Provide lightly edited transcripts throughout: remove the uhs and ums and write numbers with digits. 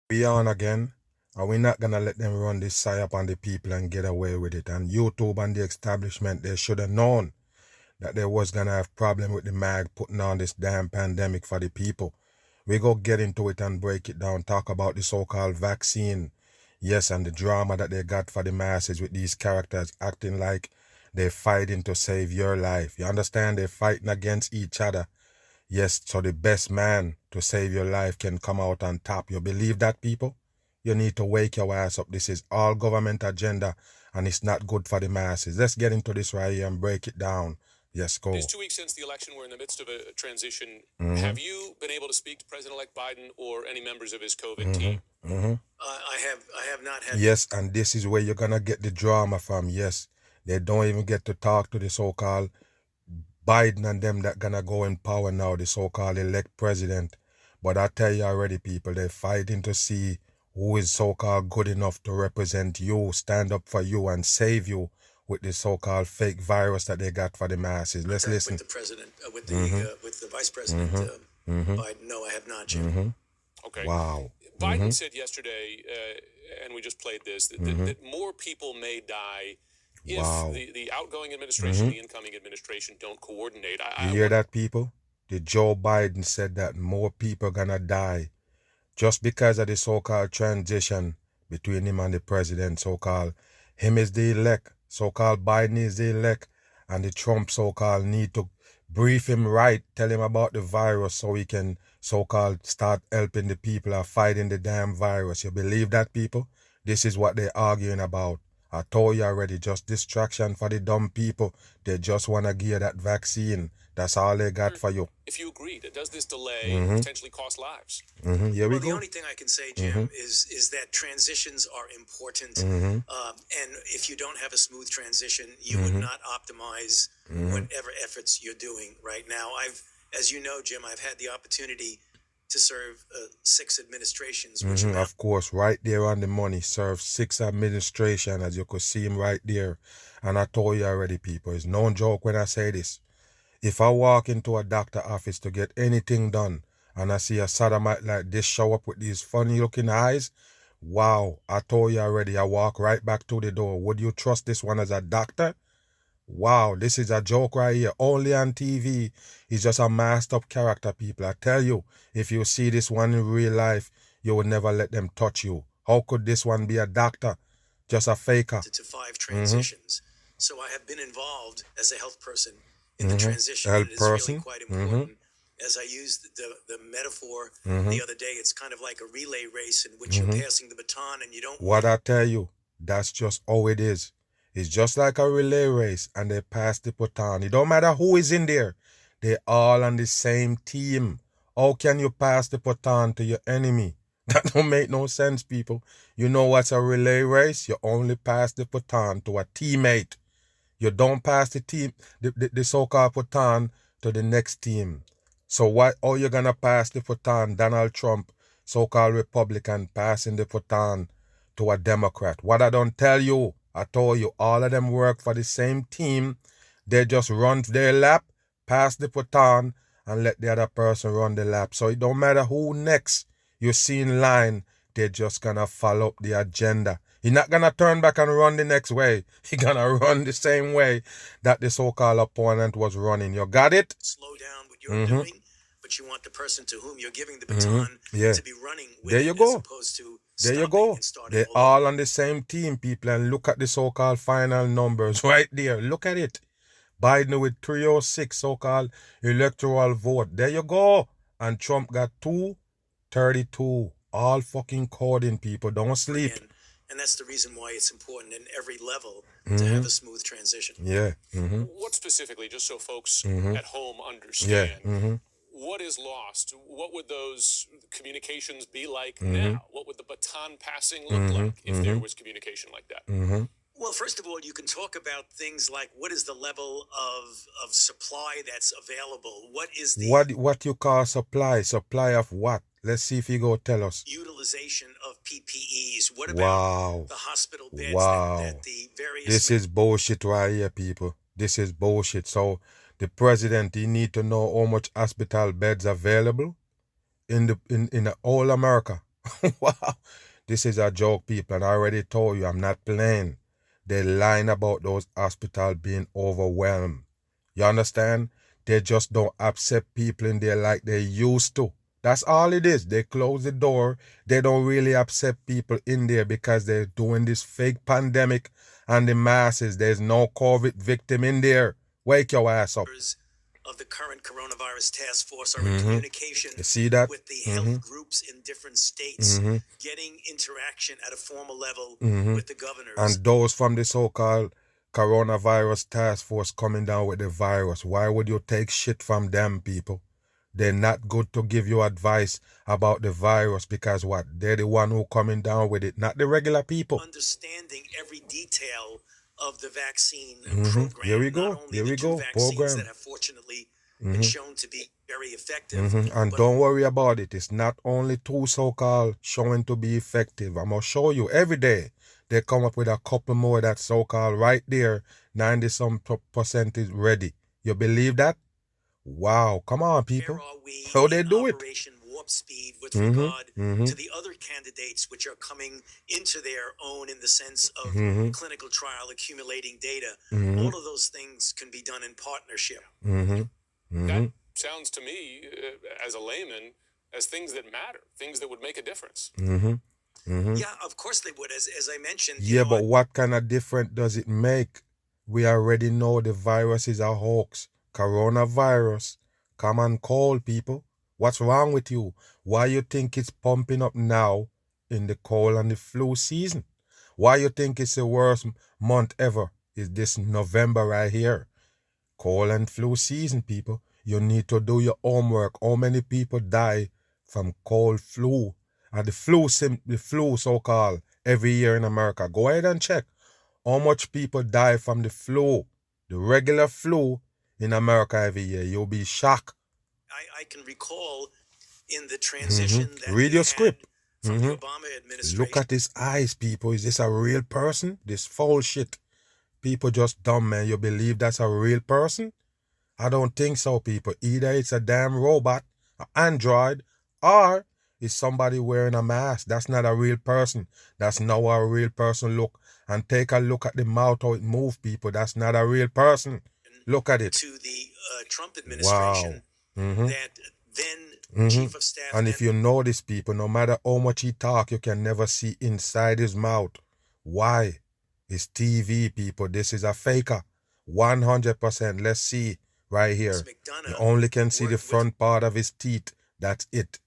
We on again, and we're not gonna let them run this psyop on the people and get away with it. And YouTube and the establishment, they should have known that they was gonna have problem with the mag putting on this damn pandemic for the people. We go get into it and break it down, talk about the so-called vaccine. Yes, and the drama that they got for the masses with these characters acting like they're fighting to save your life. You understand? They're fighting against each other. Yes, so the best man to save your life can come out on top. You believe that, people? You need to wake your ass up. This is all government agenda, and it's not good for the masses. Let's get into this right here and break it down. Yes, go. It is 2 weeks since the election. We're in the midst of a transition. Have you been able to speak to President-elect Biden or any members of his COVID team? I have not had. Yes, and this is where you're gonna get the drama from. Yes, they don't even get to talk to the so-called Biden and them that gonna go in power now, the so-called elect president. But I tell you already, people, they're fighting to see who is so-called good enough to represent you, stand up for you, and save you with the so-called fake virus that they got for the masses. Let's listen. With the president, with the vice president Biden. No, I have not, Jim. Okay. Wow. Biden said yesterday, and we just played this, that more people may die if the outgoing administration, the incoming administration don't coordinate. You hear that, people? The Joe Biden said that more people gonna die just because of the so-called transition between him and the president. So-called him is the elect, so-called Biden is the elect, and the Trump so-called need to brief him right, tell him about the virus so he can so-called start helping the people or fighting the damn virus. You believe that, people? This is what they're arguing about. I told you already, just distraction for the dumb people. They just want to give that vaccine. That's all they got for you. If you agree, does this delay potentially cost lives? Here we go. The only thing I can say, Jim, is that transitions are important. And if you don't have a smooth transition, you would not optimize whatever efforts you're doing right now. As you know, Jim, I've had the opportunity to serve 6 administrations. Which of course, right there on the money, serve 6 administration, as you could see him right there. And I told you already, people, it's no joke when I say this. If I walk into a doctor office to get anything done, and I see a sodomite like this show up with these funny looking eyes, wow, I told you already, I walk right back to the door. Would you trust this one as a doctor? Wow, this is a joke right here. Only on TV. He's just a masked up character, people. I tell you, if you see this one in real life, you would never let them touch you. How could this one be a doctor? Just a faker. To 5 transitions. So I have been involved as a health person in the transition. Health it is person. really quite important. As I used the metaphor the other day, it's kind of like a relay race in which you're passing the baton and you don't... What I tell you, that's just how it is. It's just like a relay race and they pass the baton. It don't matter who is in there. They're all on the same team. How can you pass the baton to your enemy? That don't make no sense, people. You know what's a relay race? You only pass the baton to a teammate. You don't pass the so-called baton to the next team. So how you gonna pass the baton? Donald Trump, so-called Republican, passing the baton to a Democrat. What I don't tell you, I told you, all of them work for the same team. They just run their lap, pass the baton, and let the other person run the lap. So it don't matter who next you see in line, they're just gonna follow up the agenda. He's not gonna turn back and run the next way. He's gonna run the same way that the so-called opponent was running. You got it? Slow down what you're doing, but you want the person to whom you're giving the baton to be running with there you go. as opposed to there you go. They're all on the same team, people, and look at the so-called final numbers right there. Look at it. Biden with 306 so-called electoral vote. There you go. And Trump got 232. All fucking coding, people. Don't sleep. And that's the reason why it's important in every level to have a smooth transition. Yeah. What specifically, just so folks at home understand, what is lost? What would those communications be like now? What would the baton passing look like if there was communication like that? Well, first of all, you can talk about things like what is the level of supply that's available? What is the... What you call supply? Supply of what? Let's see if you go tell us. Utilization of PPEs. What about the hospital beds that the various... This is bullshit right here, people. This is bullshit. So the president, he need to know how much hospital beds available in all America. Wow. This is a joke, people, and I already told you I'm not playing. They're lying about those hospitals being overwhelmed. You understand? They just don't accept people in there like they used to. That's all it is. They close the door. They don't really accept people in there because they're doing this fake pandemic and the masses. There's no COVID victim in there. Wake your ass up. Of the current coronavirus task force are in communication You see that? with the health groups in different states, getting interaction at a formal level with the governors. And those from the so-called coronavirus task force coming down with the virus, why would you take shit from them, people? They're not good to give you advice about the virus because what? They're the one who coming down with it, not the regular people. Understanding every detail of the vaccine program. Here we go. Not only Here the we two go. vaccines Program. that have fortunately been shown to be very effective. And don't worry about it. It's not only two so-called showing to be effective. I'm going to show you every day. They come up with a couple more that so-called right there, 90% is ready. You believe that? Wow. Come on, people. Where are we How they in do it? Operation Warp Speed with regard to the other candidates which are coming into their own in the sense of clinical trial, accumulating data? All of those things can be done in partnership. That sounds to me, as a layman, as things that matter, things that would make a difference. Yeah, of course they would. As I mentioned. Yeah, but what kind of difference does it make? We already know the virus is a hoax. Coronavirus. Come and call, people. What's wrong with you? Why you think it's pumping up now in the cold and the flu season? Why you think it's the worst month ever? Is this November right here? Cold and flu season, people. You need to do your homework. How many people die from cold flu? And the flu so-called, every year in America. Go ahead and check. How much people die from the flu? The regular flu in America every year. You'll be shocked. I can recall in the transition that Read your script. from the Obama administration. Look at his eyes, people. Is this a real person? This foul shit. People just dumb, man. You believe that's a real person? I don't think so, people. Either it's a damn robot, an android, or it's somebody wearing a mask. That's not a real person. That's not how a real person look. And take a look at the mouth, how it moves, people. That's not a real person. Look at it. To the Trump administration, that then chief of staff. And if you notice, people, no matter how much he talk, you can never see inside his mouth. Why? It's TV, people. This is a faker. 100%. Let's see right here. You only can see the front part of his teeth. That's it.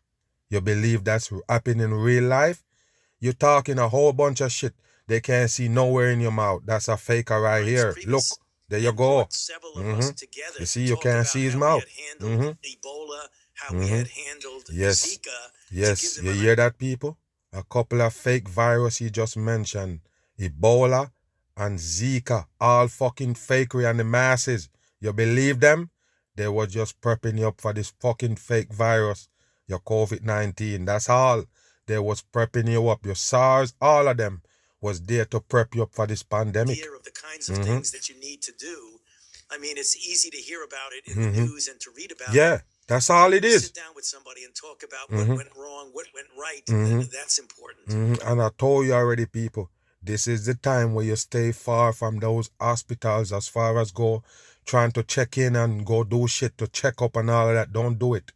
You believe that's happening in real life? You're talking a whole bunch of shit. They can't see nowhere in your mouth. That's a faker right here. Look. There you go. You see, you can't see his mouth. Ebola, how we had handled Yes. Zika. Yes. You hear that, people? A couple of fake virus he just mentioned. Ebola and Zika. All fucking fakery and the masses. You believe them? They were just prepping you up for this fucking fake virus. Your COVID-19. That's all. They was prepping you up. Your SARS, all of them was there to prep you up for this pandemic. Of the kinds of things that you need to do. I mean, it's easy to hear about it in the news and to read about it. Yeah, that's all it is. Sit down with somebody and talk about what went wrong, what went right. That's important. And I told you already, people, this is the time where you stay far from those hospitals as far as go trying to check in and go do shit to check up and all of that. Don't do it.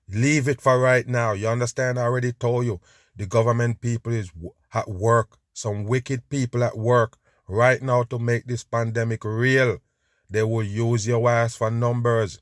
Leave it for right now. You understand? I already told you. The government people is at work. Some wicked people at work right now to make this pandemic real. They will use your ass for numbers.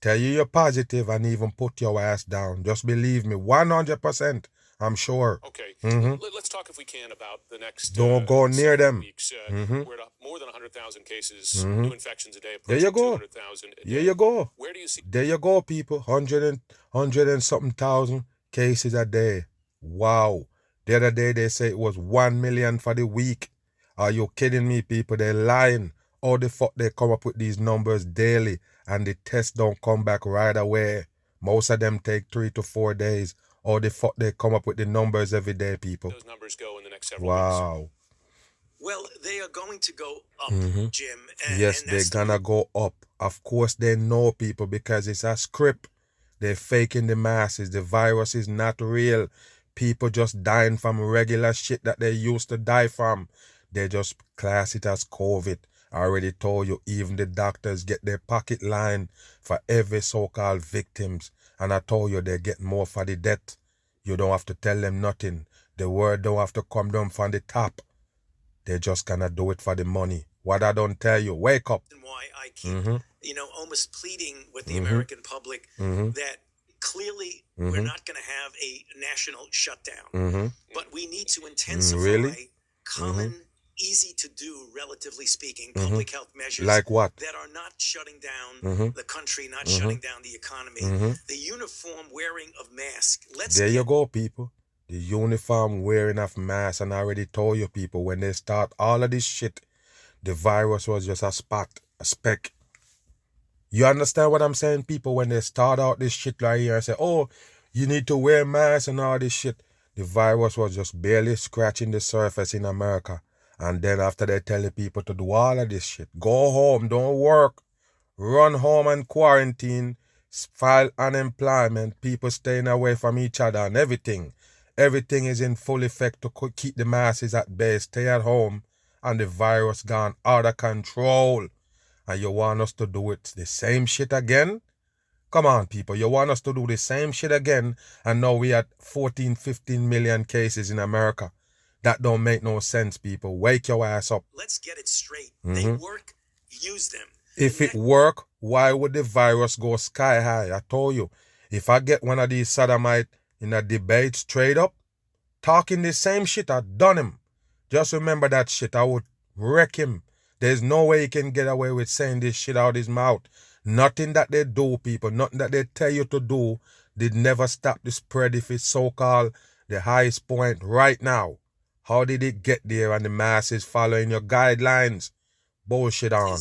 Tell you you're positive and even put your ass down. Just believe me, 100%. I'm sure. Okay. Mm-hmm. Let's talk, if we can, about the next. Don't go near them. Weeks. We're at more than 100,000 cases, new infections a day. There you go. 200,000 a day. There you go. Where do you see? There you go, people. 100 and something thousand cases a day. Wow. The other day they say it was 1 million for the week. Are you kidding me, people? They're lying. How the fuck they come up with these numbers daily and the tests don't come back right away? Most of them take 3 to 4 days. How the fuck they come up with the numbers every day, people? Those numbers go in the next several weeks. Well, they are going to go up, Jim. Yes, they're gonna go up. Of course they know, people, because it's a script. They're faking the masses. The virus is not real. people just dying from regular shit that they used to die from. They just class it as COVID. I already told you, even the doctors get their pocket line for every so-called victims. And I told you they get more for the death. You don't have to tell them nothing. The word don't have to come down from the top. They just gonna do it for the money. What I don't tell you, wake up. And why I keep, almost pleading with the American public that clearly we're not going to have a national shutdown, but we need to intensify common, easy to do, relatively speaking, public health measures like what? That are not shutting down the country, not shutting down the economy. The uniform wearing of masks. There you go, people. The uniform wearing of masks. And I already told you, people, when they start all of this shit, the virus was just a speck. You understand what I'm saying, people? When they start out this shit right here and say, oh, you need to wear masks and all this shit. The virus was just barely scratching the surface in America. And then after they tell the people to do all of this shit, go home, don't work, run home and quarantine, file unemployment, people staying away from each other and everything. Everything is in full effect to keep the masses at bay, stay at home, and the virus gone out of control. And you want us to do it the same shit again? Come on, people. You want us to do the same shit again? And now we at 14, 15 million cases in America. That don't make no sense, people. Wake your ass up. Let's get it straight. They work, use them. If it work, why would the virus go sky high? I told you. If I get one of these sodomite in a debate straight up, talking the same shit, I done him. Just remember that shit. I would wreck him. There's no way he can get away with saying this shit out his mouth. Nothing that they do, people, nothing that they tell you to do did never stop the spread if it's so-called the highest point right now. How did it get there and the masses following your guidelines? Bullshit on.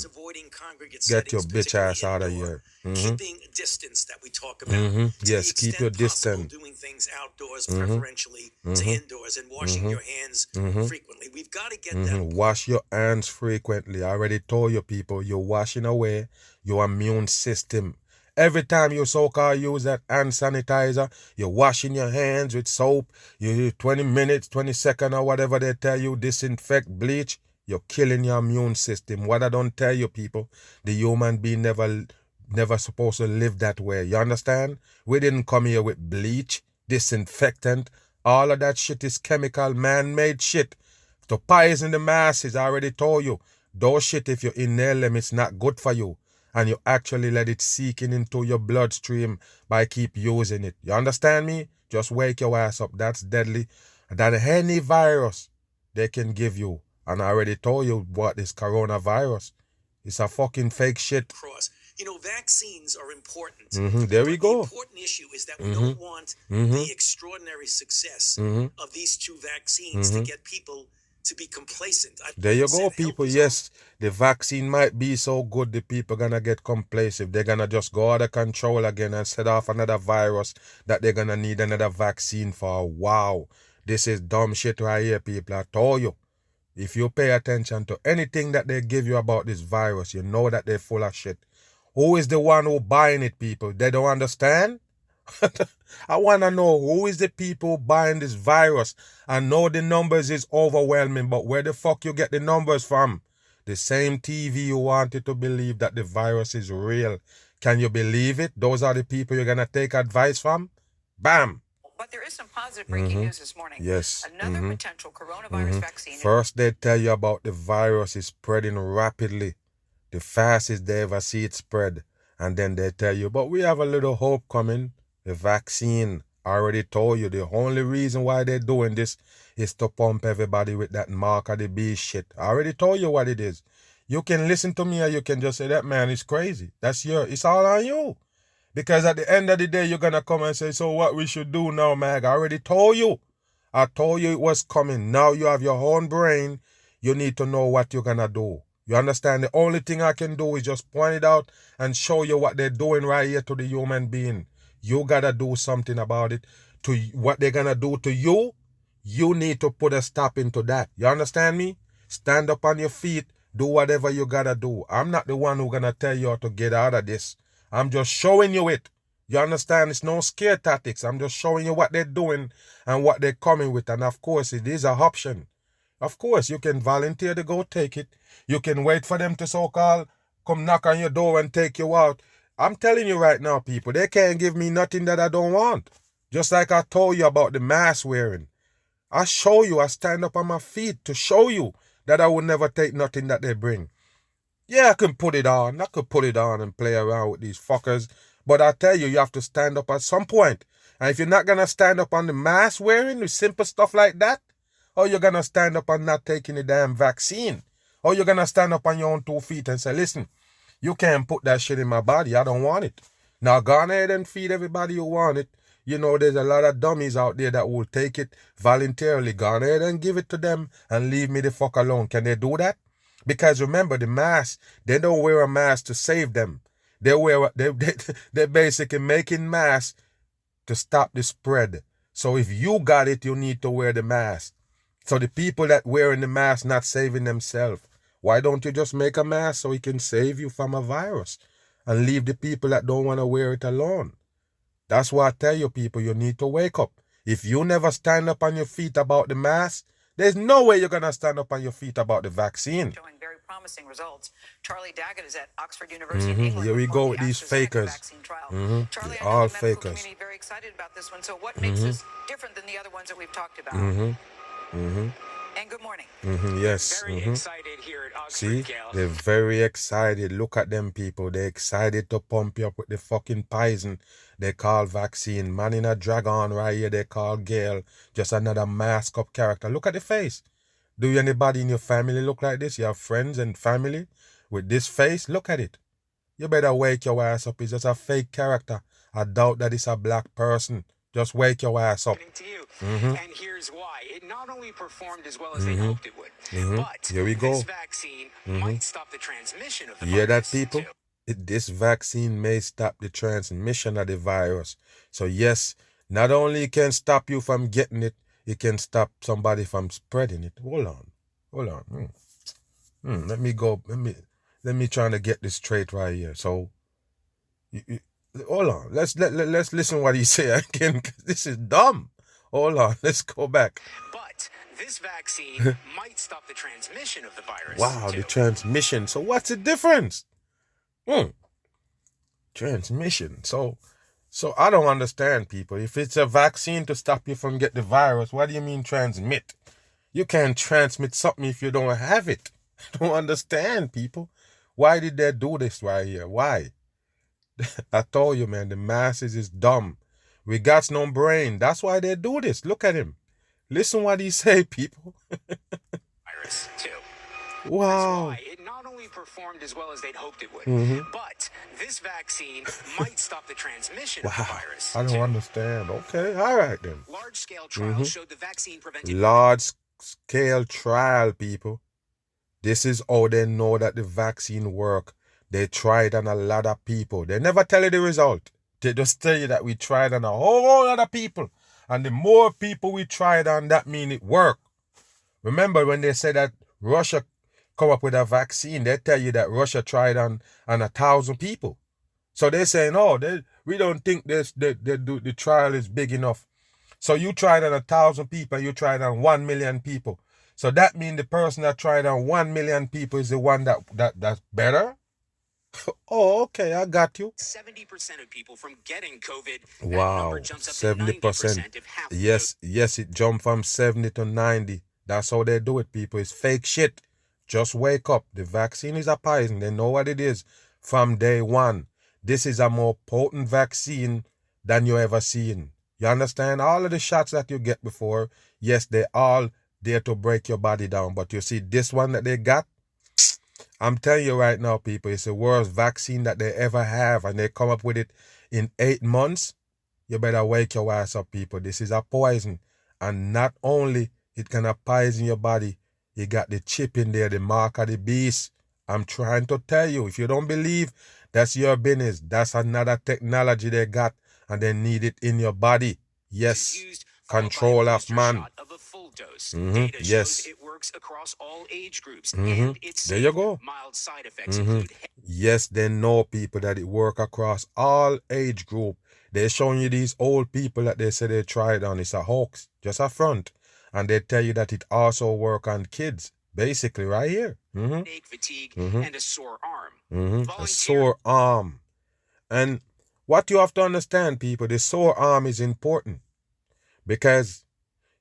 Get your bitch ass out of here. Keeping distance that we talk about. Yes, keep your distance. Doing things outdoors preferentially to indoors and washing your hands frequently. We've got to get that. Wash your hands frequently. I already told you, people, you're washing away your immune system. Every time you so-called use that hand sanitizer, you're washing your hands with soap. You 20 minutes, 20 seconds or whatever they tell you, disinfect, bleach. You're killing your immune system. What I don't tell you, people, the human being never supposed to live that way. You understand? We didn't come here with bleach, disinfectant. All of that shit is chemical, man-made shit. To poison the masses, I already told you. Those shit, if you inhale them, it's not good for you. And you actually let it seek into your bloodstream by keep using it. You understand me? Just wake your ass up. That's deadly. That any virus they can give you. And I already told you what this coronavirus. It's a fucking fake shit. Vaccines are important. There we go. The important issue is that we don't want the extraordinary success of these two vaccines to get people to be complacent. There you go, people. Yes, the vaccine might be so good, the people gonna get complacent. They're gonna just go out of control again and set off another virus that they're gonna need another vaccine for. Wow, this is dumb shit right here, people. I told you. If you pay attention to anything that they give you about this virus, you know that they're full of shit. Who is the one who buying it, people? They don't understand? I want to know who is the people buying this virus. I know the numbers is overwhelming, but where the fuck you get the numbers from? The same TV you wanted to believe that the virus is real. Can you believe it? Those are the people you're going to take advice from? Bam! But there is some positive breaking news this morning. Yes. Another potential coronavirus vaccine. First, they tell you about the virus is spreading rapidly. The fastest they ever see it spread. And then they tell you, but we have a little hope coming. The vaccine. I already told you the only reason why they're doing this is to pump everybody with that mark of the beast shit. I already told you what it is. You can listen to me or you can just say, that man is crazy. It's all on you. Because at the end of the day, you're going to come and say, so what we should do now, Mag? I already told you. I told you it was coming. Now you have your own brain. You need to know what you're going to do. You understand? The only thing I can do is just point it out and show you what they're doing right here to the human being. You got to do something about it. To what they're going to do to you, you need to put a stop into that. You understand me? Stand up on your feet. Do whatever you got to do. I'm not the one who's going to tell you how to get out of this. I'm just showing you it. You understand? It's no scare tactics. I'm just showing you what they're doing and what they're coming with. And of course, it is an option. Of course, you can volunteer to go take it. You can wait for them to so-called come knock on your door and take you out. I'm telling you right now, people, they can't give me nothing that I don't want. Just like I told you about the mask wearing. I show you, I stand up on my feet to show you that I would never take nothing that they bring. Yeah, I can put it on. I could put it on and play around with these fuckers. But I tell you, you have to stand up at some point. And if you're not going to stand up on the mask wearing, with simple stuff like that, or you're going to stand up on not taking the damn vaccine, or you're going to stand up on your own 2 feet and say, listen, you can't put that shit in my body. I don't want it. Now, go ahead and feed everybody who want it. You know, there's a lot of dummies out there that will take it voluntarily. Go ahead and give it to them and leave me the fuck alone. Can they do that? Because remember, the mask, they don't wear a mask to save them. They're basically making masks to stop the spread. So if you got it, you need to wear the mask. So the people that wearing the mask not saving themselves. Why don't you just make a mask so it can save you from a virus and leave the people that don't want to wear it alone? That's why I tell you people, you need to wake up. If you never stand up on your feet about the mask, there's no way you're going to stand up on your feet about the vaccine. Showing very promising results. Charlie Daggett is at Oxford University in England. Here we go with these fakers. Charlie, I know All the medical fakers. community very excited about this one. So what makes this different than the other ones that we've talked about? And good morning. Yes. Very excited here at Oxford, See, Gail. they're very excited. Look at them people. They're excited to pump you up with the fucking poison they call vaccine. Man in a dragon right here they call Gale. Just another mask up character. Look at the face. Do you anybody in your family look like this? You have friends and family with this face? Look at it. You better wake your ass up. It's just a fake character. I doubt that it's a black person. Just wake your ass up. To you. And here's why. It not only performed as well as they hoped it would, but Here we go. this vaccine might stop the transmission of the You hear that, virus, people? too. This vaccine may stop the transmission of the virus. So yes, not only it can stop you from getting it, it can stop somebody from spreading it. Hold on. Let me try to get this straight right here. So, hold on. Let's listen what he say again. 'Cause this is dumb. Hold on. Let's go back. But this vaccine might stop the transmission of the virus. Wow, too. the transmission. So what's the difference? Transmission. So I don't understand, people. If it's a vaccine to stop you from getting the virus, what do you mean transmit? You can't transmit something if you don't have it. I don't understand, people. Why did they do this right here? Why? I told you, man, the masses is dumb. We got no brain. That's why they do this. Look at him. Listen what he say, people. Virus, too. Wow. That's why it not only performed as well as they'd hoped it would, but this vaccine might stop the transmission of the virus, I don't too. understand. Okay, all right then. Large-scale trials showed the vaccine prevented Large scale trial, people. This is how they know that the vaccine work. They tried on a lot of people. They never tell you the result. They just tell you that we tried on a whole lot of people. And the more people we tried on, that mean it worked. Remember when they said that Russia come up with a vaccine, they tell you that Russia tried on 1,000 people. So they're saying, we don't think the trial is big enough. So you tried on 1,000 people, you tried on 1 million people. So that means the person that tried on 1 million people is the one that's better? Oh, okay, I got you. 70% of people from getting COVID. Wow, That number jumps up 70%. to 90% if half of Yes, it jumped from 70 to 90. That's how they do it, people. It's fake shit. Just wake up. The vaccine is a poison. They know what it is from day one. This is a more potent vaccine than you ever seen. You understand? All of the shots that you get before, yes, they all there to break your body down. But you see, this one that they got, I'm telling you right now, people, it's the worst vaccine that they ever have. And they come up with it in 8 months. You better wake your ass up, people. This is a poison. And not only it can poison your body, you got the chip in there, the mark of the beast. I'm trying to tell you, if you don't believe, that's your business. That's another technology they got, and they need it in your body. Yes, used, followed by a control of booster man. shot of a full dose. Data Yes. shows it works across all age groups, and it's There you go. Mild side effects include Yes, they know people that it work across all age group. They're showing you these old people that they say they tried on. It's a hoax, just a front. And they tell you that it also work on kids. Basically, right here. Fatigue and a sore arm. A sore arm. And what you have to understand, people, the sore arm is important. Because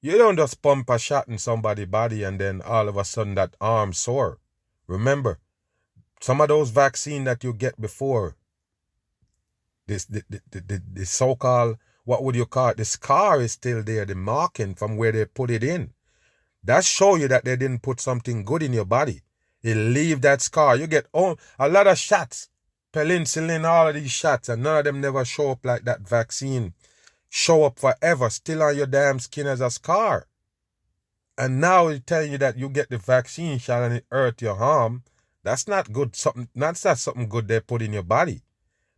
you don't just pump a shot in somebody's body and then all of a sudden that arm sore. Remember, some of those vaccines that you get before, the so-called, what would you call it? The scar is still there, the marking from where they put it in. That show you that they didn't put something good in your body. It leave that scar. You get a lot of shots, penicillin, all of these shots, and none of them never show up like that vaccine. Show up forever, still on your damn skin as a scar. And now it's telling you that you get the vaccine shot and it hurt your arm. That's not good. That's not something good they put in your body.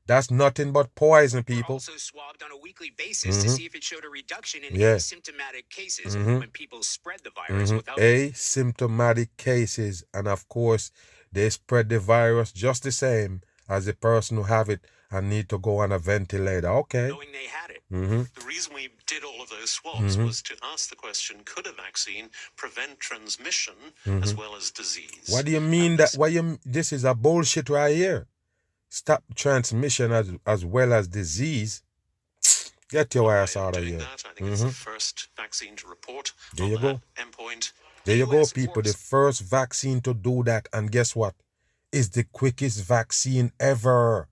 That's nothing but poison, people. Also swabbed on a weekly basis to see if it showed a reduction in asymptomatic cases when people spread the virus without asymptomatic cases. And of course, they spread the virus just the same as the person who have it and need to go on a ventilator. Okay. knowing they had it. The reason we did all of those swabs was to ask the question, could a vaccine prevent transmission as well as disease? What do you mean this is a bullshit right here? Stop transmission as well as disease. Get your ass out of here. I think it's the first vaccine to report There on you that go. endpoint. There you go, people. The first vaccine to do that. And guess what? It's the quickest vaccine ever.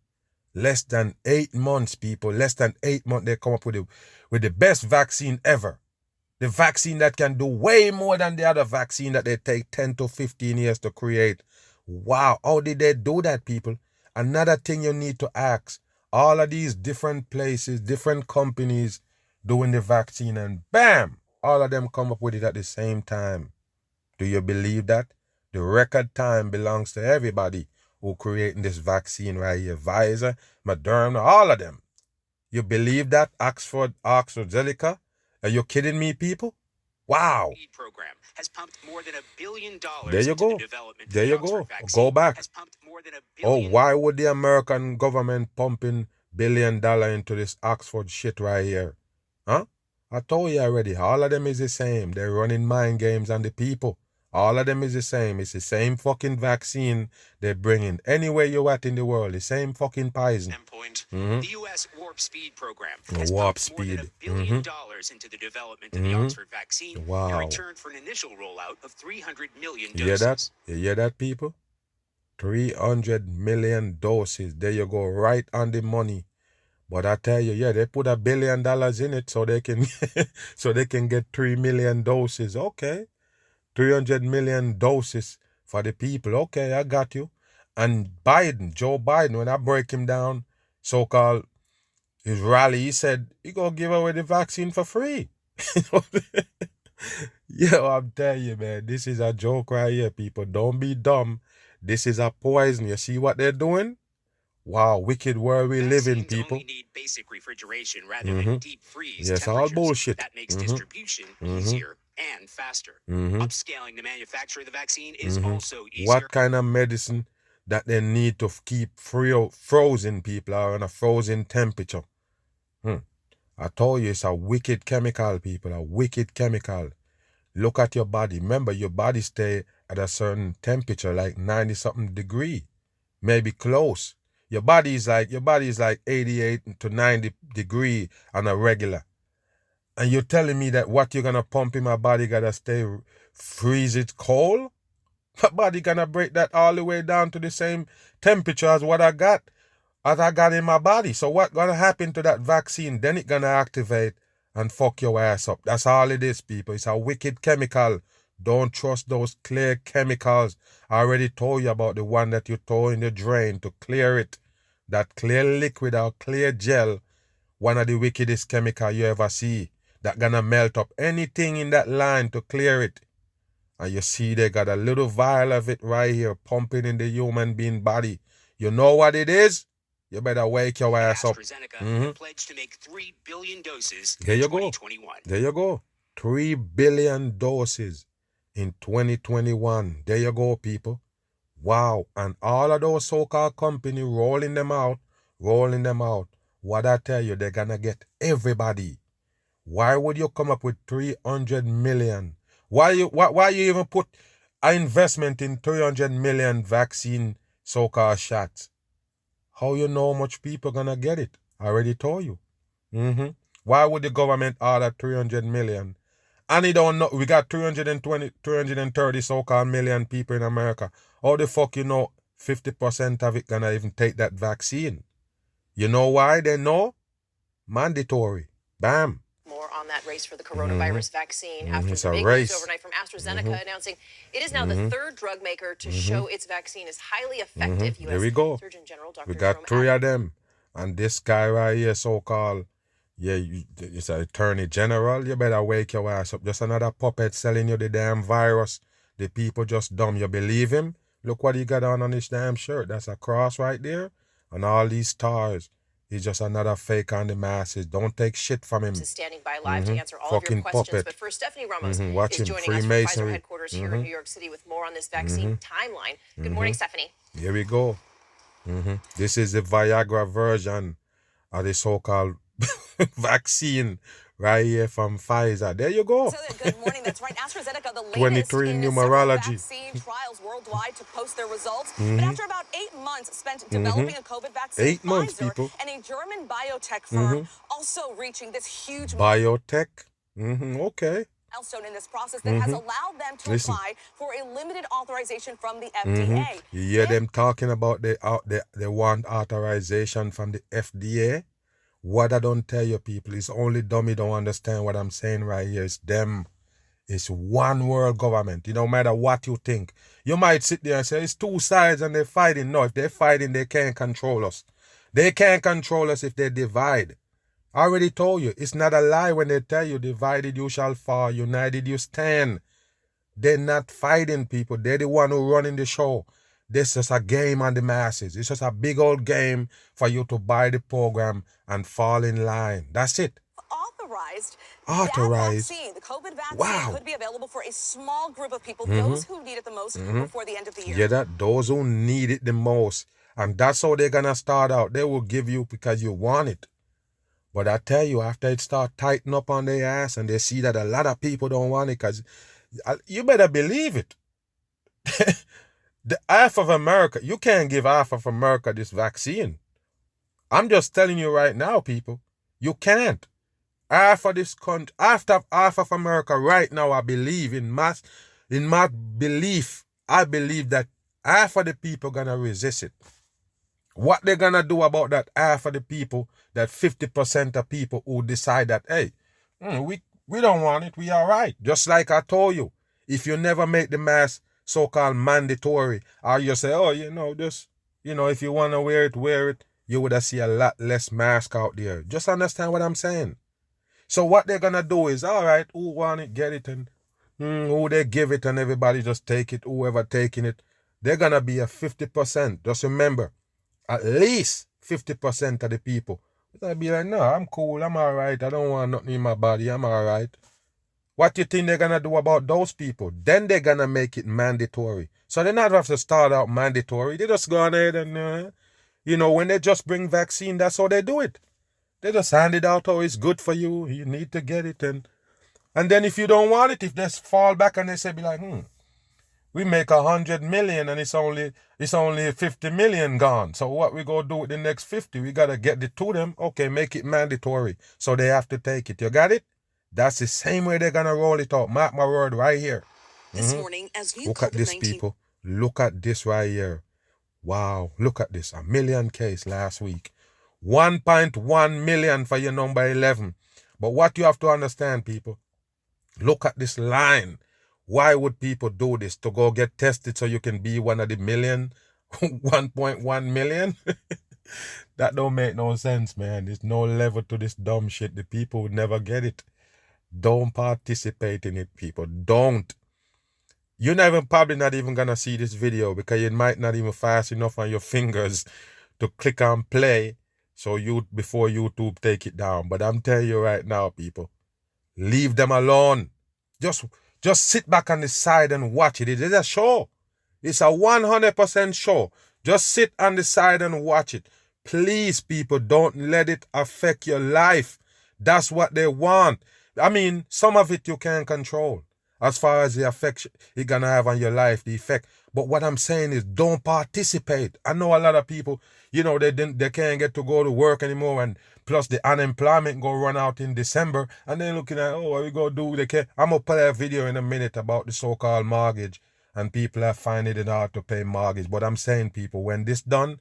Less than 8 months, people. Less than 8 months, they come up with the best vaccine ever. The vaccine that can do way more than the other vaccine that they take 10 to 15 years to create. Wow. How did they do that, people? Another thing you need to ask. All of these different places, different companies doing the vaccine, and bam, all of them come up with it at the same time. Do you believe that? The record time belongs to everybody who creating this vaccine right here. Pfizer, Moderna, all of them. You believe that? Oxford, AstraZeneca? Are you kidding me, people? Wow. Program has pumped more than $1 billion There you into go. the development There of you the Oxford go. vaccine. Go back. Has pumped more than $1 Oh, billion. why would the American government pumping $1 billion into this Oxford shit right here? Huh? I told you already, all of them is the same. They're running mind games on the people. All of them is the same. It's the same fucking vaccine they're bringing. Anywhere you at in the world, the same fucking poison. Endpoint. The U.S. Warp Speed program has Warp pumped more than Speed. $1 billion into the development of the Oxford vaccine in Wow. return for an initial rollout of 300 million You hear that? doses. You hear that, people? 300 million doses. There you go, right on the money. But I tell you, yeah, they put $1 billion in it so they can so they can get 3 million doses. Okay. 300 million doses for the people. Okay, I got you. And Biden, Joe Biden, when I break him down, so-called his rally, he said he gonna give away the vaccine for free. Yo, I'm telling you, man, this is a joke right here, people. Don't be dumb. This is a poison. You see what they're doing? Wow, wicked world we live in, Vaccines people. only need basic refrigeration rather than deep freeze Yes, all temperatures. bullshit. That makes distribution easier and faster. Upscaling the manufacture of the vaccine is also easier. What kind of medicine that they need to keep frozen people are on a frozen temperature? I told you it's a wicked chemical, people, a wicked chemical. Look at your body. Remember, your body stay at a certain temperature, like 90-something degree, maybe close. Your body is like 88 to 90 degree on a regular. And you're telling me that what you're going to pump in my body got to stay freeze it cold? My body going to break that all the way down to the same temperature as what I got in my body. So what going to happen to that vaccine? Then it going to activate and fuck your ass up. That's all it is, people. It's a wicked chemical. Don't trust those clear chemicals. I already told you about the one that you throw in the drain to clear it. That clear liquid or clear gel, one of the wickedest chemicals you ever see. That gonna melt up anything in that line to clear it. And you see they got a little vial of it right here pumping in the human being body. You know what it is? You better wake your ass up. AstraZeneca pledged to make 3 billion doses There in you go. 2021. There you go. 3 billion doses in 2021. There you go, people. Wow. And all of those so-called companies rolling them out. What I tell you, they're gonna get everybody. Why would you come up with 300 million? Why you even put an investment in 300 million vaccine so-called shots? How you know how much people gonna get it? I already told you. Why would the government order 300 million? And he don't know, we got 330 so-called million people in America. How the fuck you know 50% of it gonna even take that vaccine? You know why they know? Mandatory. Bam. More on that race for the coronavirus vaccine after It's the a big race. news overnight from AstraZeneca announcing it is now the third drug maker to show its vaccine is highly effective. There we go. Surgeon General Dr. We got Jerome three of them. And this guy right here, so-called, it's an attorney general. You better wake your ass up. Just another puppet selling you the damn virus. The people just dumb. You believe him? Look what he got on his damn shirt. That's a cross right there. And all these stars. He's just another fake on the masses. Don't take shit from him. Is standing by live to answer all of your Fucking questions. puppet. But first, Stephanie Ramos Watch is him. joining us from Pfizer Freemasonry. headquarters here in New York City with more on this vaccine timeline. Good morning, Stephanie. Here we go. This is the Viagra version of the so-called vaccine right here from Pfizer. There you go. So good morning. That's right. AstraZeneca, the latest 23 in numerology. several vaccine trials worldwide to post their results. But after about 8 months spent developing a COVID vaccine, 8 months, Pfizer people. and a German biotech firm also reaching this huge Biotech. Okay. milestone in this process that has allowed them to Listen. apply for a limited authorization from the FDA. You hear them talking about they want authorization from the FDA? What I don't tell you people is only dummy don't understand what I'm saying right here. It's them. It's one world government. It don't matter what you think. You might sit there and say it's two sides and they're fighting. No, if they're fighting, they can't control us. They can't control us if they divide. I already told you, it's not a lie when they tell you divided you shall fall, united you stand. They're not fighting people. They're the one who running the show. This is a game on the masses. It's just a big old game for you to buy the program and fall in line. That's it. Authorized. Authorized. That vaccine, the COVID vaccine, Wow. could be available for a small group of people, those who need it the most before the end of the year. Yeah, that those who need it the most. And that's how they're gonna start out. They will give you because you want it. But I tell you, after it start tightening up on their ass and they see that a lot of people don't want it, because you better believe it. The half of America, you can't give half of America this vaccine. I'm just telling you right now, people, you can't. Half of this country, after half of America right now, I believe in my belief, I believe that half of the people gonna resist it. What they gonna do about that half of the people, that 50% of people who decide that, hey, we don't want it, we all right. Just like I told you, if you never make the mask so-called mandatory, or you say, if you want to wear it, you would have see a lot less mask out there. Just understand what I'm saying. So what they're going to do is, all right, who want it, get it, and who they give it, and everybody just take it, whoever taking it, they're going to be a 50%. Just remember, at least 50% of the people, they'll be like, no, I'm cool, I'm all right, I don't want nothing in my body, I'm all right. What do you think they're going to do about those people? Then they're going to make it mandatory. So they not have to start out mandatory. They just go ahead and, when they just bring vaccine, that's how they do it. They just hand it out, it's good for you, you need to get it. And then if you don't want it, if they fall back and they say, be like, we make 100 million and it's only 50 million gone. So what we go do with the next 50? We got to get it to them. Okay, make it mandatory. So they have to take it. You got it? That's the same way they're going to roll it out. Mark my word right here. This morning, as new Look at this, COVID-19 people. Look at this right here. Wow. Look at this. 1 million case last week. 1.1 million for your number 11. But what you have to understand, people, look at this line. Why would people do this? To go get tested so you can be one of the million? 1.1 million? That don't make no sense, man. There's no level to this dumb shit. The people would never get it. Don't participate in it, people. Don't. You're probably not even going to see this video because you might not even fast enough on your fingers to click on play before YouTube take it down. But I'm telling you right now, people, leave them alone. Just sit back on the side and watch it. It is a show. It's a 100% show. Just sit on the side and watch it. Please, people, don't let it affect your life. That's what they want. I mean, some of it you can't control as far as the effect it's going to have on your life, the effect. But what I'm saying is don't participate. I know a lot of people, you know, they can't get to go to work anymore, and plus the unemployment go run out in December, and they're looking at, oh, what we going to do? They can't. I'm going to play a video in a minute about the so-called mortgage, and people are finding it hard to pay mortgage. But I'm saying, people, when this done,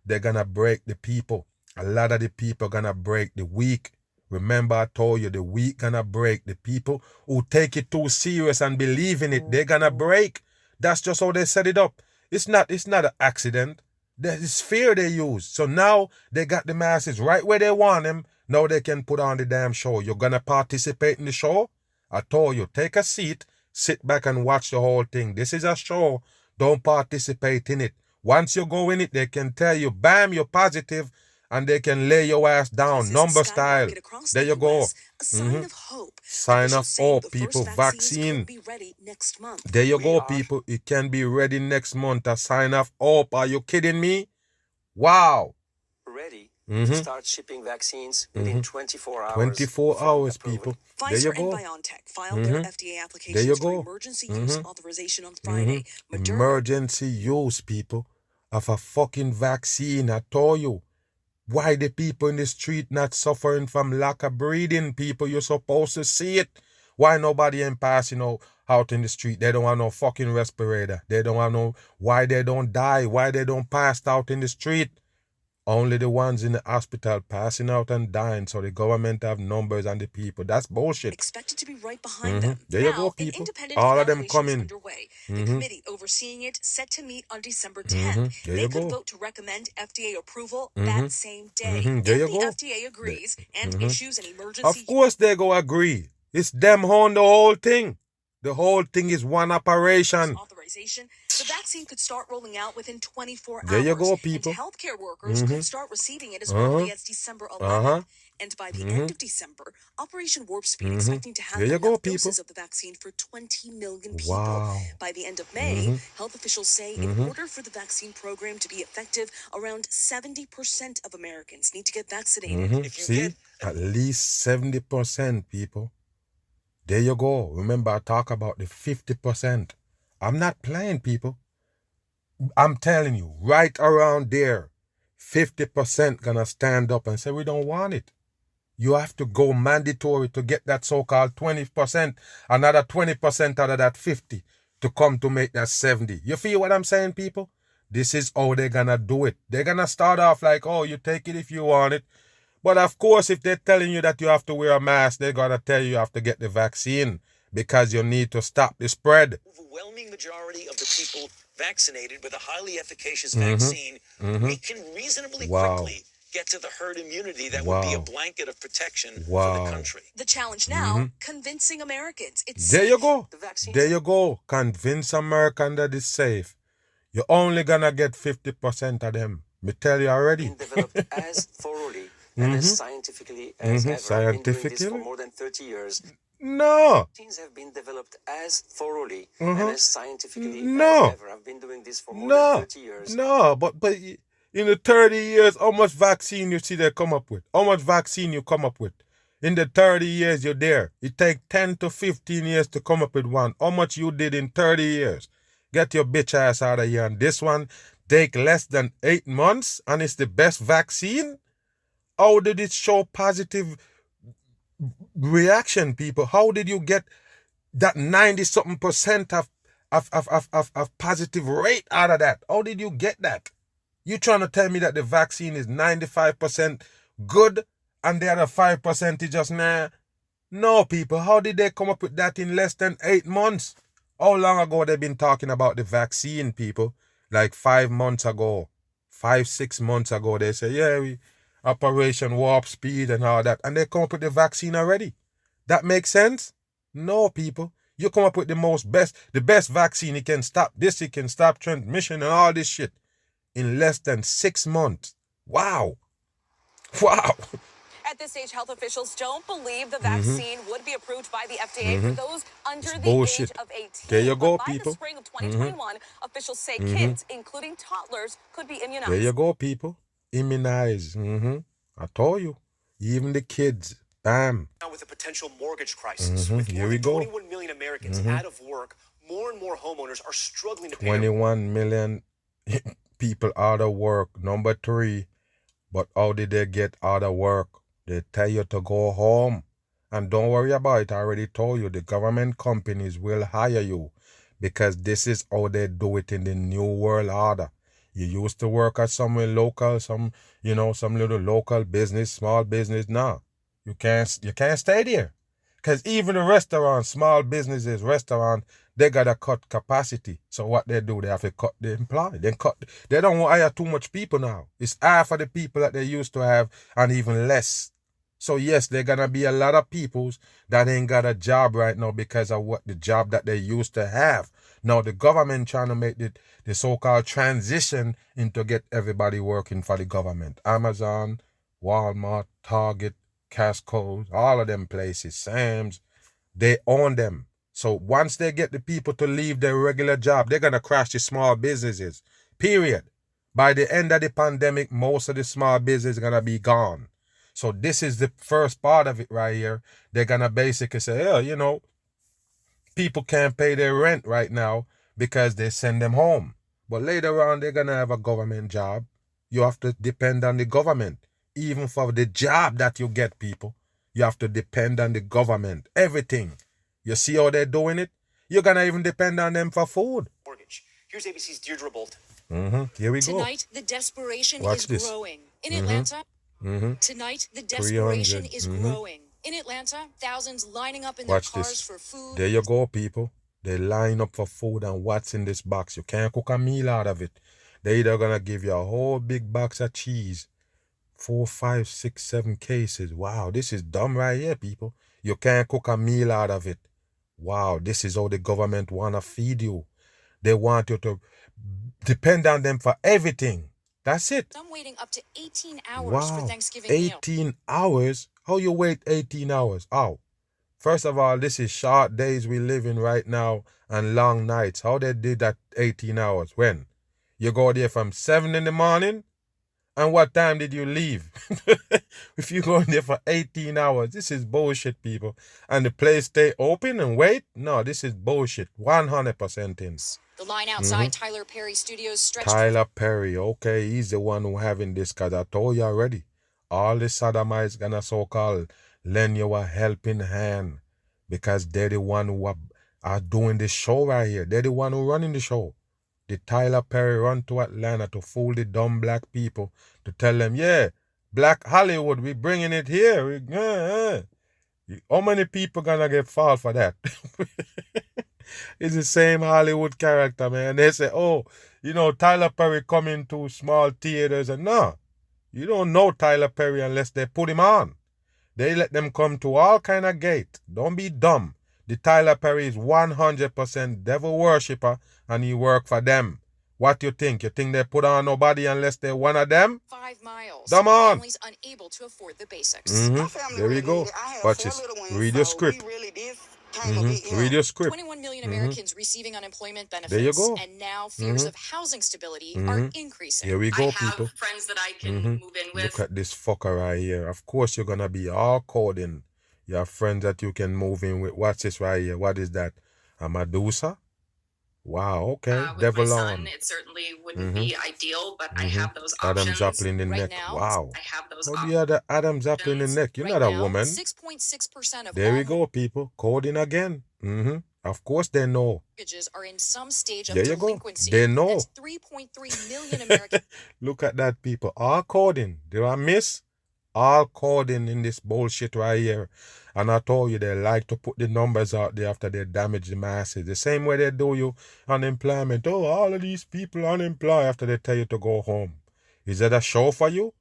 they're going to break the people. A lot of the people are going to break the weak. Remember, I told you, the weak going to break. The people who take it too serious and believe in it, they're going to break. That's just how they set it up. It's not an accident. It's fear they use. So now they got the masses right where they want them. Now they can put on the damn show. You're going to participate in the show? I told you, take a seat, sit back and watch the whole thing. This is a show. Don't participate in it. Once you go in it, they can tell you, bam, you're positive, and they can lay your ass down, number style. There you go. Sign of hope. Sign of hope, people. Vaccine. Be ready next month. There you go, people. It can be ready next month. A sign of hope. Are you kidding me? Wow. Ready to start shipping vaccines within 24 hours. 24 hours, people. There you Pfizer go. and BioNTech filed their FDA applications There you for go. emergency use authorization on Friday. Moderna Emergency use, people, of a fucking vaccine. I told you. Why the people in the street not suffering from lack of breathing, people? You're supposed to see it. Why nobody ain't passing out in the street? They don't have no fucking respirator. They don't have no... Why they don't die? Why they don't pass out in the street? Only the ones in the hospital passing out and dying, so the government have numbers on the people. That's bullshit. expected to be right behind them. There you Now, go, an people. independent All of them evaluation is coming. underway. The committee overseeing it set to meet on December 10th. There They you could go. vote to recommend FDA approval that same day. There you If the go. FDA agrees and issues an emergency Of course they go agree. It's them on the whole thing. The whole thing is one operation. authorization, the vaccine could start rolling out within 24 There hours. you go, people. And healthcare workers could start receiving it as early as December 11th. And by the end of December, Operation Warp Speed expecting to have There you enough go, doses people. of the vaccine for 20 million people. Wow. By the end of May, health officials say in order for the vaccine program to be effective, around 70% of Americans need to get vaccinated. If you See? get At least 70%, people. There you go. Remember, I talk about the 50%. I'm not playing, people. I'm telling you, right around there, 50% gonna stand up and say, we don't want it. You have to go mandatory to get that so-called 20%, another 20% out of that 50 to come to make that 70. You feel what I'm saying, people? This is how they're gonna do it. They're gonna start off like, oh, you take it if you want it. But of course, if they're telling you that you have to wear a mask, they're gonna tell you have to get the vaccine because you need to stop the spread. overwhelming majority of the people vaccinated with a highly efficacious vaccine, we can reasonably quickly get to the herd immunity that would be a blanket of protection for the country. The challenge now, convincing Americans it's There you go. The vaccine. There you go. Convince Americans that it's safe. You're only gonna get 50% of them. Me tell you already. Been developed as thoroughly and as scientifically as ever. Been doing this for more than 30 years. No. Vaccines have been developed as thoroughly and as scientifically No. as ever. I've been doing this for more than 30 years. No, but in the 30 years, how much vaccine you see they come up with? How much vaccine you come up with? In the 30 years you're there. It take 10 to 15 years to come up with one. How much you did in 30 years? Get your bitch ass out of here. And this one take less than 8 months and it's the best vaccine? How did it show positive reaction, people? How did you get that 90-something% of positive rate out of that? How did you get that? You trying to tell me that the vaccine is 95% good and the other 5% is just nah? No, people. How did they come up with that in less than 8 months? How long ago they been talking about the vaccine, people? Like 5 months ago, 5-6 months ago, they say, yeah, we Operation Warp Speed and all that, and they come up with the vaccine already. That makes sense? No, people. You come up with the best vaccine. It can stop this, it can stop transmission and all this shit in less than 6 months. Wow. Wow. At this stage, health officials don't believe the vaccine would be approved by the FDA for those under the bullshit. age of 18. There you go, but by people. the spring of 2021, officials say kids, including toddlers, could be immunized. There you go, people. Immunize. I told you. Even the kids. Bam. Now with a potential mortgage crisis, with Here more we than go. 21 million Americans out of work, more and more homeowners are struggling to pay. 21 million people out of work. Number 3. But how did they get out of work? They tell you to go home. And don't worry about it. I already told you the government companies will hire you because this is how they do it in the new world order. You used to work at somewhere local, some little local business, small business. Now you can't stay there. Because even the restaurants, small businesses, restaurants, they gotta cut capacity. So what they do, they have to cut the employee. They don't want to hire too much people now. It's half of the people that they used to have and even less. So yes, there gonna be a lot of people that ain't got a job right now because of what the job that they used to have. Now the government trying to make the so-called transition into get everybody working for the government. Amazon, Walmart, Target, Costco, all of them places, Sam's, they own them. So once they get the people to leave their regular job, they're going to crash the small businesses, period. By the end of the pandemic, most of the small business is going to be gone. So this is the first part of it right here. They're going to basically say, people can't pay their rent right now because they send them home. But later on, they're going to have a government job. You have to depend on the government. Even for the job that you get, people, you have to depend on the government. Everything. You see how they're doing it? You're going to even depend on them for food. Mortgage. Here's ABC's Deirdre Bolton. Here we go. Tonight, the desperation Watch is this. growing. In Atlanta, tonight, the desperation is growing. In Atlanta, thousands lining up in Watch their cars this. for food. There you go, people. They line up for food and what's in this box. You can't cook a meal out of it. They're either going to give you a whole big box of cheese. 4, 5, 6, 7 cases. Wow, this is dumb right here, people. You can't cook a meal out of it. Wow, this is how the government want to feed you. They want you to depend on them for everything. That's it. Some waiting up to 18 hours for Thanksgiving 18 hours? How you wait 18 hours? How? First of all, this is short days we live in right now and long nights. How they did that 18 hours? When? You go there from 7 in the morning? And what time did you leave? If you go in there for 18 hours, this is bullshit, people. And the place stay open and wait? No, this is bullshit. 100% in. The line outside Tyler Perry Studios stretched. Tyler Perry, okay, he's the one who having this, because I told you already. All the sodomites gonna so-called lend you a helping hand because they're the one who are doing this show right here. They're the one who running the show. The Tyler Perry run to Atlanta to fool the dumb black people, to tell them, yeah, Black Hollywood, we bringing it here. How many people gonna get fall for that? It's the same Hollywood character, man. They say, oh, Tyler Perry coming to small theaters. And no, you don't know Tyler Perry unless they put him on. They let them come to all kind of gate. Don't be dumb. The Tyler Perry is 100% devil worshipper and he work for them. What you think? You think they put on nobody unless they're one of them? 5 miles. Come on. Families unable to afford the basics. There we go. Watch this. Read your script. Read your script. 21 million Americans receiving unemployment benefits. There you go. And now fears of housing stability are increasing. Here we go, I people. have friends that I can move in with. Look at this fucker right here. Of course you're going to be all coding. You have friends that you can move in with. What's this right here? What is that? A Medusa? Wow, okay. With Devil my on. son, it certainly wouldn't be ideal, but I have those options. Adam Zeppelin in the neck. now, Wow. I have those How options. do you have the Adam Zeppelin in the neck? You're Right not a now, woman. 6.6% of There all we go, people. Coding again. Of course they know. mortgages are in some stage of There you go. delinquency. They know. That's 3.3 million Americans. Look at that, people. All coding. Did I miss? All coding in this bullshit right here. And I told you they like to put the numbers out there after they damage the masses. The same way they do you unemployment. Oh, all of these people unemployed after they tell you to go home. Is that a show for you?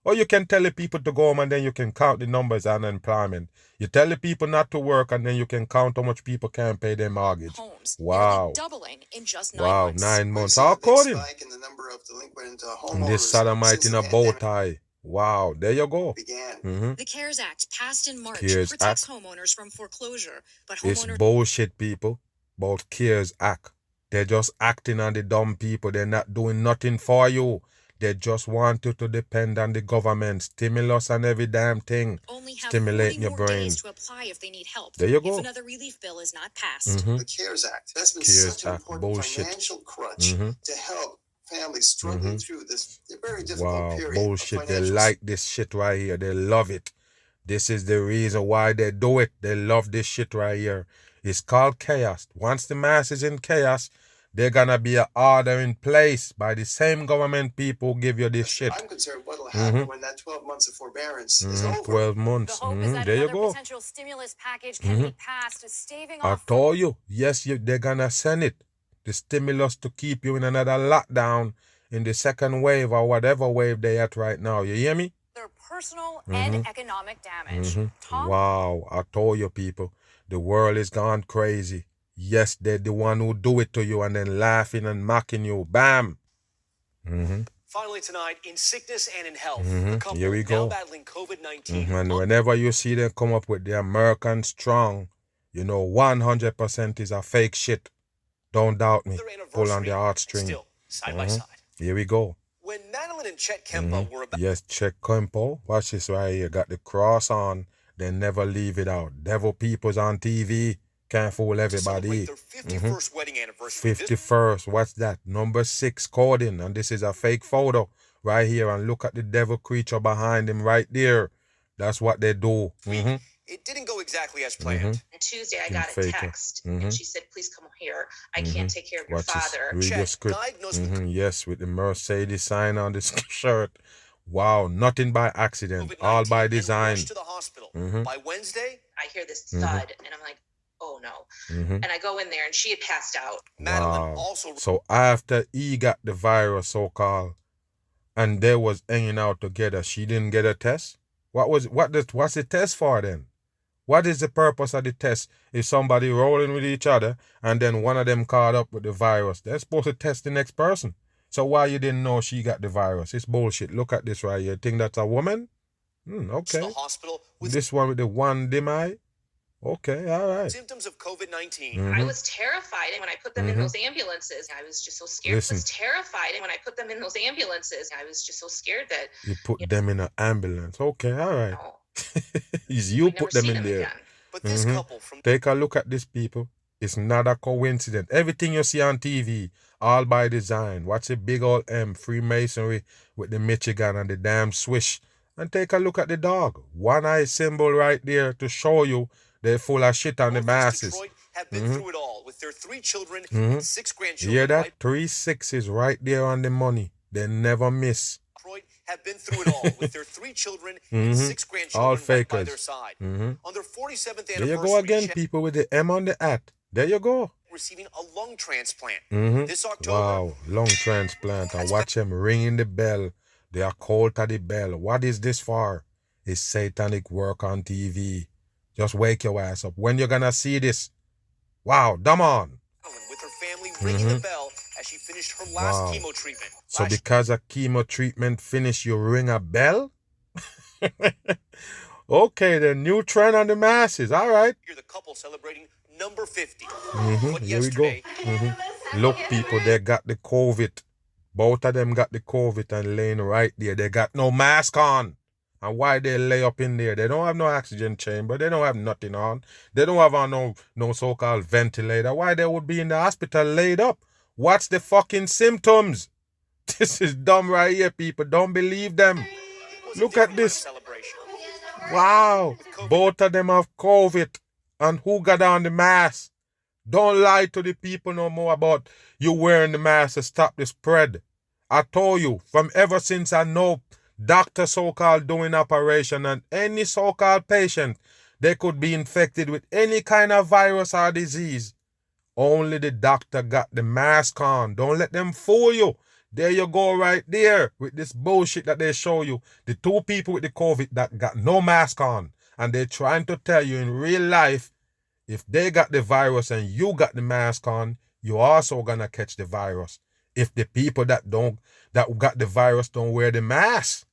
Or you can tell the people to go home and then you can count the numbers on unemployment. You tell the people not to work and then you can count how much people can't pay their mortgage. Homes, Wow. nearly doubling in just 9 Wow, months. 9 months. All coding. In the number of delinquent And this sodomite in a bow tie. Wow, there you go. began. The CARES Act passed in March CARES protects Act. homeowners from foreclosure, but It's homeowners bullshit, people. About CARES Act. They're just acting on the dumb people. They're not doing nothing for you. They just want you to depend on the government, stimulus and every damn thing, only have 40 stimulating your more brain. days to apply if they need help. There you If go. another relief bill is not passed. Mhm. The CARES Act. That's been CARES such an Act, important bullshit. financial crutch Mhm. to help families struggling through this very difficult Wow, period bullshit. of They financial like this shit right here. They love it. This is the reason why they do it. They love this shit right here. It's called chaos. Once the mass is in chaos, they're gonna be an order in place by the same government people who give you this shit. I'm concerned what will happen when that 12 months of forbearance is over. 12 months. The hope is that There you another go. potential stimulus package can be passed, staving I off told you. Yes, they're gonna send it. The stimulus to keep you in another lockdown in the second wave or whatever wave they at right now. You hear me? their personal and economic damage. Tom? Wow, I told you, people. The world is gone crazy. Yes, they're the one who do it to you and then laughing and mocking you. Bam. Finally tonight, in sickness and in health, the couple Here we now go. battling COVID-19. And whenever you see them come up with the American strong, you know 100% is a fake shit. Don't doubt me. Their anniversary, Pull on the heartstring. Still, side by side. Here we go. When Madeline and Chet Kempa were about Yes, check Kempo. Watch this right here. Got the cross on. They never leave it out. Devil people's on TV. Can't fool to everybody. celebrate their 51st wedding anniversary, this 51st. What's that? Number 6 coding. And this is a fake photo right here. And look at the devil creature behind him right there. That's what they do. it didn't go exactly as planned. And Tuesday, I got a Fake it. text, and she said, "Please come here. I can't take care of your Watch this. father." Read your Chet, script. diagnosed with Yes, with the Mercedes sign on the shirt. Wow, nothing by accident. All COVID-19 by and design. rushed to the hospital. By Wednesday, I hear this thud, and I'm like, "Oh no!" And I go in there, and she had passed out. Madeline Wow. also So after he got the virus, so-called, and they was hanging out together, she didn't get a test? What's the test for then? What is the purpose of the test? If somebody rolling with each other and then one of them caught up with the virus, they're supposed to test the next person. So why you didn't know she got the virus? It's bullshit. Look at this right here. Think that's a woman? to Okay. the hospital with This one with the one dim eye? Okay, all right. symptoms of COVID-19. I was terrified when I put them in those ambulances. I was just so scared. Listen. I was terrified when I put them in those ambulances. I was just so scared that You put them in an ambulance. Okay, all right. oh, It's you we'd never put them see in them there. again. But this couple from Take a look at this, people. It's not a coincidence. Everything you see on TV, all by design. Watch the big old M, Freemasonry with the Michigan and the damn swish. And take a look at the dog. One eye symbol right there to show you they're full of shit on the Northeast masses. Detroit have been through it all with their 3 children and 6 You grandchildren. hear that? Right? 3 6s right there on the money. They never miss. Detroit have been through it all with their 3 children and 6 grandchildren All right by fakers. their side. On their 47th There anniversary, you go again, Chet people with the M on the hat. There you go. receiving a lung transplant. This October, Wow, lung transplant. And watch them ringing the bell. They are called to the bell. What is this for? It's satanic work on TV. Just wake your ass up. When you're gonna see this? Wow, come on. with her family ringing the bell as she finished her last Wow. chemo treatment. So Last because a chemo treatment finished, you ring a bell? Okay, the new trend on the masses. All right. year, the couple celebrating number 50. But Here we go. yesterday, Look, people, they got the COVID. Both of them got the COVID and laying right there. They got no mask on. And why they lay up in there? They don't have no oxygen chamber. They don't have nothing on. They don't have on no so-called ventilator. Why they would be in the hospital laid up? What's the fucking symptoms? This is dumb right here, people. Don't believe them. it was a Look different at kind of this. celebration. Wow. Both of them have COVID. And who got on the mask? Don't lie to the people no more about you wearing the mask to stop the spread. I told you, from ever since I know doctor so-called doing operation and any so-called patient, they could be infected with any kind of virus or disease. Only the doctor got the mask on. Don't let them fool you. There you go right there with this bullshit that they show you. The 2 people with the COVID that got no mask on. And they're trying to tell you in real life, if they got the virus and you got the mask on, you also gonna catch the virus. If the people that got the virus don't wear the mask.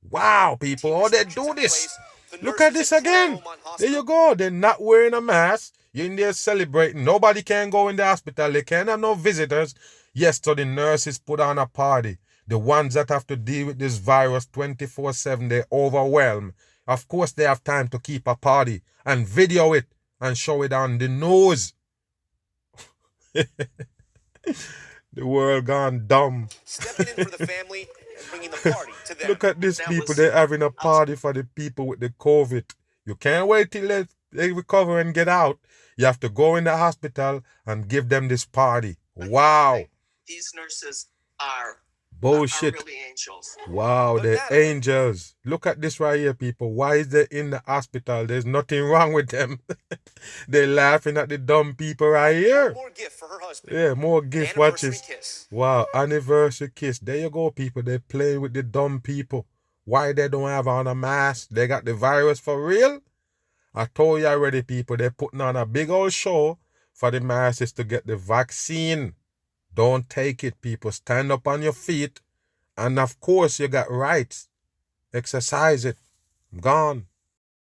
Wow, people, how they do this? Look at this again. There you go. They're not wearing a mask. You're in there celebrating. Nobody can go in the hospital. They can't have no visitors. Yes, so the nurses put on a party. The ones that have to deal with this virus 24/7, they're overwhelmed. Of course, they have time to keep a party and video it and show it on the news. The world gone dumb. Stepping in for the family and bringing the party to them. Look at these people. They're having a party for the people with the COVID. You can't wait till they recover and get out. You have to go in the hospital and give them this party. Wow. These nurses are bullshit. Are really angels. Wow, they're angels. Look at this right here, people. Why is they in the hospital? There's nothing wrong with them. They're laughing at the dumb people right here. More gift for her husband. Yeah, more gift. Watch this. Kiss. Wow, anniversary kiss. There you go, people. They're playing with the dumb people. Why they don't have on a mask? They got the virus for real? I told you already, people. They're putting on a big old show for the masses to get the vaccine. Don't take it, people. Stand up on your feet. And of course, you got rights. Exercise it. Gone.